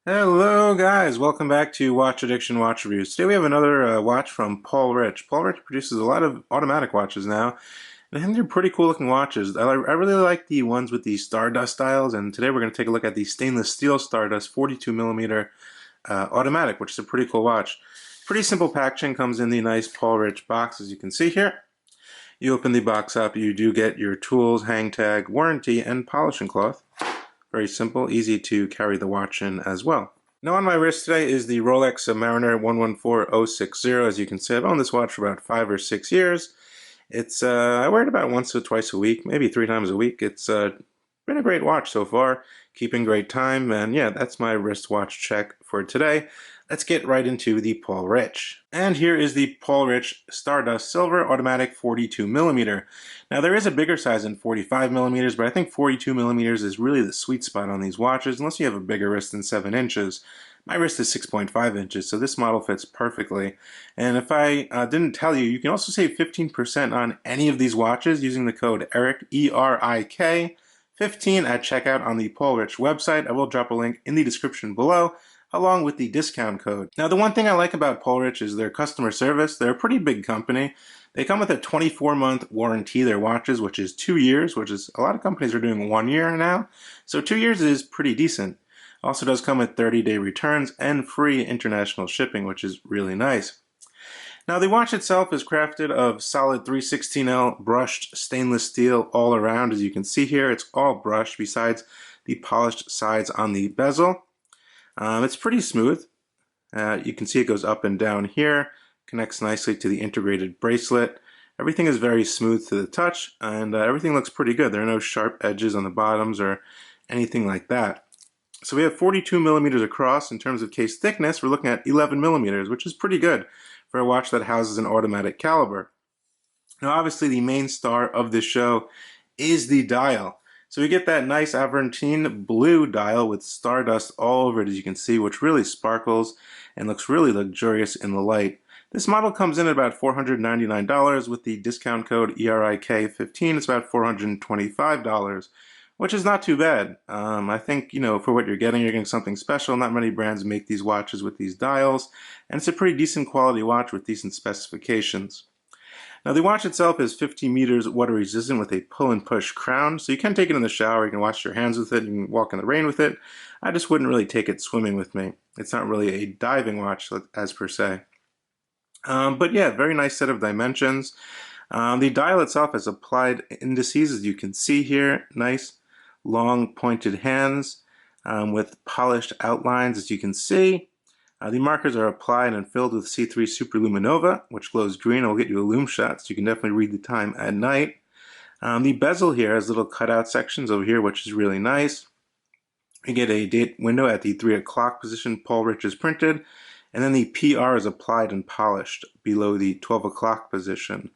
Hello guys, welcome back to Watch Addiction Watch Reviews. Today we have another watch from Paul Rich. Paul Rich produces a lot of automatic watches now, and I think they're pretty cool looking watches. I really like the ones with the StarDust dials, and today we're going to take a look at the stainless steel StarDust 42mm automatic, which is a pretty cool watch. Pretty simple packaging, comes in the nice Paul Rich box as you can see here. You open the box up, you do get your tools, hang tag, warranty, and polishing cloth. Very simple, easy to carry the watch in as well. Now on my wrist today is the Rolex Submariner 114060. As you can see, I've owned this watch for about 5 or 6 years. I wear it about once or twice a week, maybe 3 times a week. It's been a great watch so far, keeping great time, and yeah, that's my wristwatch check for today. Let's get right into the Paul Rich. And here is the Paul Rich StarDust Silver Automatic 42mm. Now there is a bigger size than 45mm, but I think 42mm is really the sweet spot on these watches, unless you have a bigger wrist than 7 inches. My wrist is 6.5 inches, so this model fits perfectly. And if I didn't tell you, you can also save 15% on any of these watches using the code ERIK, E-R-I-K, 15 at checkout on the Paul Rich website. I will drop a link in the description below, along with the discount code. Now the one thing I like about Paul Rich is their customer service. They're a pretty big company. They come with a 24-month warranty, their watches, which is 2 years, which is a lot of companies are doing 1 year now. So 2 years is pretty decent. Also does come with 30-day returns and free international shipping, which is really nice. Now the watch itself is crafted of solid 316L brushed stainless steel all around. As you can see here, it's all brushed besides the polished sides on the bezel. It's pretty smooth. You can see it goes up and down here, connects nicely to the integrated bracelet. Everything is very smooth to the touch, and everything looks pretty good. There are no sharp edges on the bottoms or anything like that. So we have 42mm across. In terms of case thickness, we're looking at 11mm, which is pretty good for a watch that houses an automatic caliber. Now obviously the main star of this show is the dial. So we get that nice Aventine blue dial with StarDust all over it, as you can see, which really sparkles and looks really luxurious in the light. This model comes in at about $499 with the discount code ERIK15. It's about $425, which is not too bad. I think, for what you're getting something special. Not many brands make these watches with these dials, and it's a pretty decent quality watch with decent specifications. Now the watch itself is 50 meters water resistant with a pull and push crown, so you can take it in the shower, you can wash your hands with it, you can walk in the rain with it. I just wouldn't really take it swimming with me. It's not really a diving watch as per se. But yeah, very nice set of dimensions. The dial itself has applied indices, as you can see here. Nice long pointed hands with polished outlines, as you can see. The markers are applied and filled with C3 Superluminova, which glows green and will get you a lume shot, so you can definitely read the time at night. The bezel here has little cutout sections over here, which is really nice. You get a date window at the 3 o'clock position Paul Rich is printed, and then the PR is applied and polished below the 12 o'clock position,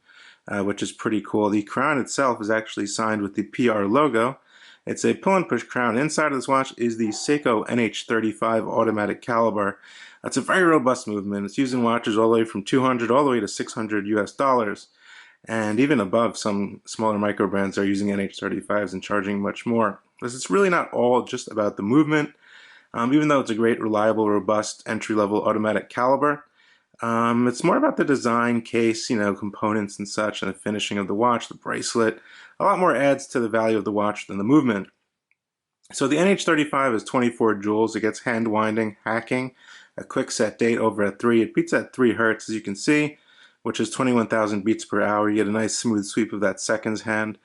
which is pretty cool. The crown itself is actually signed with the PR logo. It's a pull and push crown. Inside of this watch is the Seiko SNZH55 automatic caliber. That's a very robust movement. It's used in watches all the way from 200 all the way to 600 US dollars. And even above, some smaller micro brands are using NH35s and charging much more. Because it's really not all just about the movement. Even though it's a great, reliable, robust, entry-level automatic caliber, it's more about the design, case, components and such, and the finishing of the watch, the bracelet. A lot more adds to the value of the watch than the movement. So the NH35 is 24 joules. It gets hand winding, hacking, a quick set date over at 3. It beats at 3 hertz, as you can see, which is 21,000 beats per hour. You get a nice smooth sweep of that seconds hand.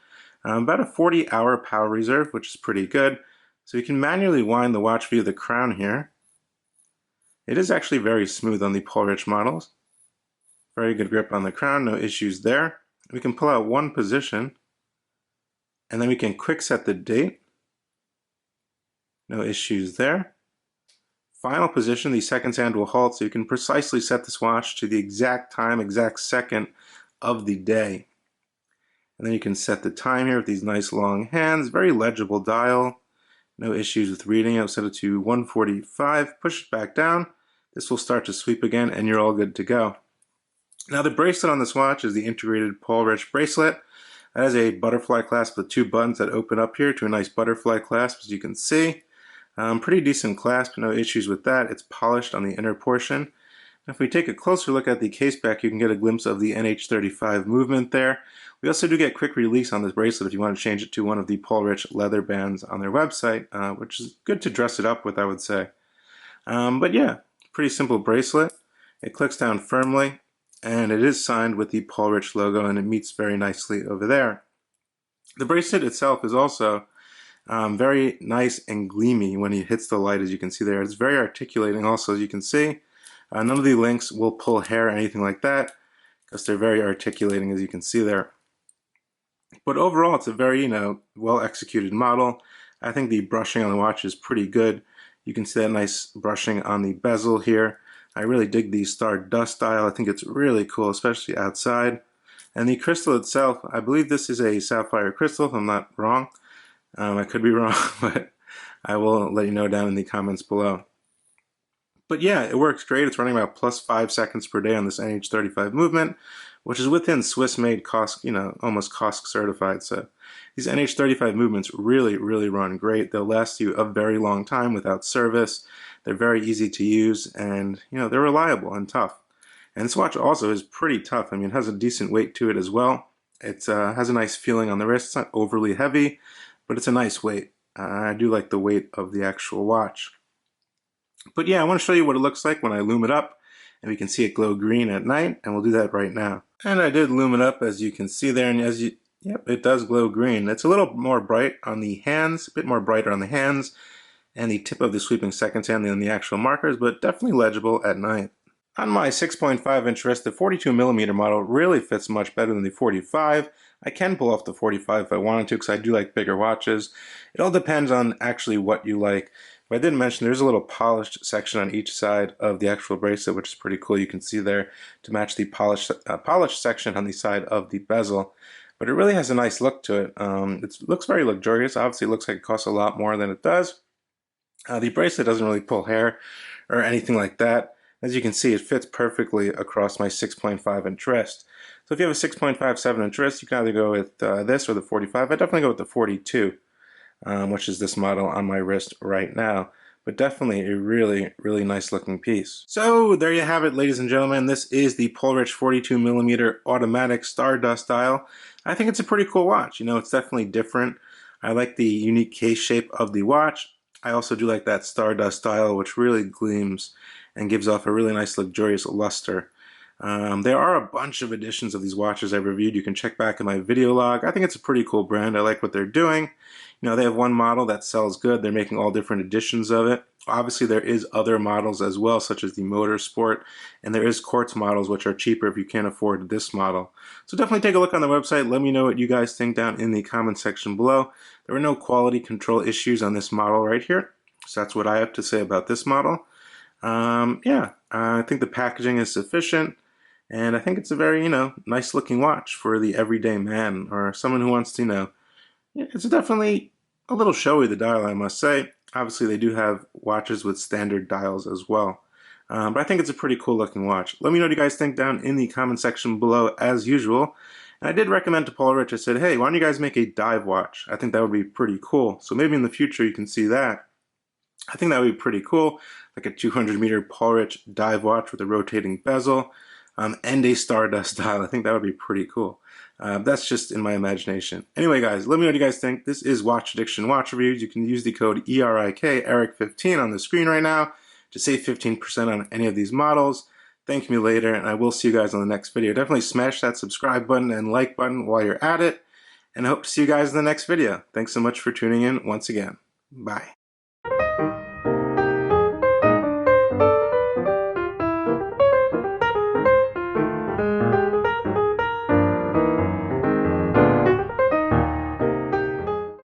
About a 40-hour power reserve, which is pretty good. So you can manually wind the watch via the crown here. It is actually very smooth on the Paul Rich models. Very good grip on the crown, no issues there. We can pull out one position, and then we can quick set the date. No issues there. Final position, the seconds hand will halt, so you can precisely set this watch to the exact time, exact second of the day. And then you can set the time here with these nice long hands. Very legible dial. No issues with reading. I'll set it to 145. Push it back down. This will start to sweep again, and you're all good to go. Now the bracelet on this watch is the integrated Paul Rich bracelet. That is a butterfly clasp with 2 buttons that open up here to a nice butterfly clasp, as you can see. Pretty decent clasp, no issues with that. It's polished on the inner portion. If we take a closer look at the case back, you can get a glimpse of the NH35 movement there. We also do get quick release on this bracelet if you want to change it to one of the Paul Rich leather bands on their website, which is good to dress it up with, I would say. But yeah, pretty simple bracelet. It clicks down firmly, and it is signed with the Paul Rich logo, and it meets very nicely over there. The bracelet itself is also very nice and gleamy when it hits the light, as you can see there. It's very articulating also, as you can see. None of the links will pull hair or anything like that because they're very articulating, as you can see there. But overall, it's a very, well executed model. I think the brushing on the watch is pretty good. You can see that nice brushing on the bezel here. I really dig the StarDust style. I think it's really cool, especially outside. And the crystal itself, I believe this is a sapphire crystal, if I'm not wrong. I could be wrong, but I will let you know down in the comments below. But yeah, it works great. It's running about plus 5 seconds per day on this NH35 movement, which is within Swiss-made COSC, almost COSC certified. So these NH35 movements really, really run great. They'll last you a very long time without service. They're very easy to use, and they're reliable and tough. And this watch also is pretty tough. I mean, it has a decent weight to it as well. It has a nice feeling on the wrist. It's not overly heavy, but it's a nice weight. I do like the weight of the actual watch. But yeah, I want to show you what it looks like when I lume it up, and we can see it glow green at night, and we'll do that right now. And I did lume it up, as you can see there, and yep, it does glow green. It's a little more bright on the hands, a bit more brighter on the hands, and the tip of the sweeping seconds hand than the actual markers, but definitely legible at night. On my 6.5-inch wrist, the 42mm model really fits much better than the 45. I can pull off the 45 if I wanted to, because I do like bigger watches. It all depends on actually what you like. But I did mention there's a little polished section on each side of the actual bracelet, which is pretty cool. You can see there to match the polished section on the side of the bezel. But it really has a nice look to it. It looks very luxurious. Obviously, it looks like it costs a lot more than it does. The bracelet doesn't really pull hair or anything like that. As you can see, it fits perfectly across my 6.5-inch wrist. So if you have a 6.57-inch wrist, you can either go with this or the 45. I definitely go with the 42. Which is this model on my wrist right now. But definitely a really, really nice looking piece. So there you have it, ladies and gentlemen. This is the Paul Rich 42mm automatic StarDust dial. I think it's a pretty cool watch. It's definitely different. I like the unique case shape of the watch. I also do like that StarDust style, which really gleams and gives off a really nice luxurious luster. There are a bunch of editions of these watches I've reviewed. You can check back in my video log. I think it's a pretty cool brand. I like what they're doing. They have one model that sells good. They're making all different editions of it. Obviously, there is other models as well, such as the Motorsport, and there is quartz models, which are cheaper if you can't afford this model. So definitely take a look on the website. Let me know what you guys think down in the comment section below. There were no quality control issues on this model right here. So that's what I have to say about this model. Yeah, I think the packaging is sufficient. And I think it's a very, nice looking watch for the everyday man or someone who wants to, it's definitely a little showy, the dial, I must say. Obviously, they do have watches with standard dials as well. But I think it's a pretty cool looking watch. Let me know what you guys think down in the comment section below as usual. And I did recommend to Paul Rich, I said, hey, why don't you guys make a dive watch? I think that would be pretty cool. So maybe in the future you can see that. I think that would be pretty cool. Like a 200-meter Paul Rich dive watch with a rotating bezel. And a StarDust dial. I think that would be pretty cool. That's just in my imagination. Anyway, guys, let me know what you guys think. This is Watch Addiction Watch Reviews. You can use the code ERIK, Eric15 on the screen right now to save 15% on any of these models. Thank me later, and I will see you guys on the next video. Definitely smash that subscribe button and like button while you're at it, and I hope to see you guys in the next video. Thanks so much for tuning in once again. Bye.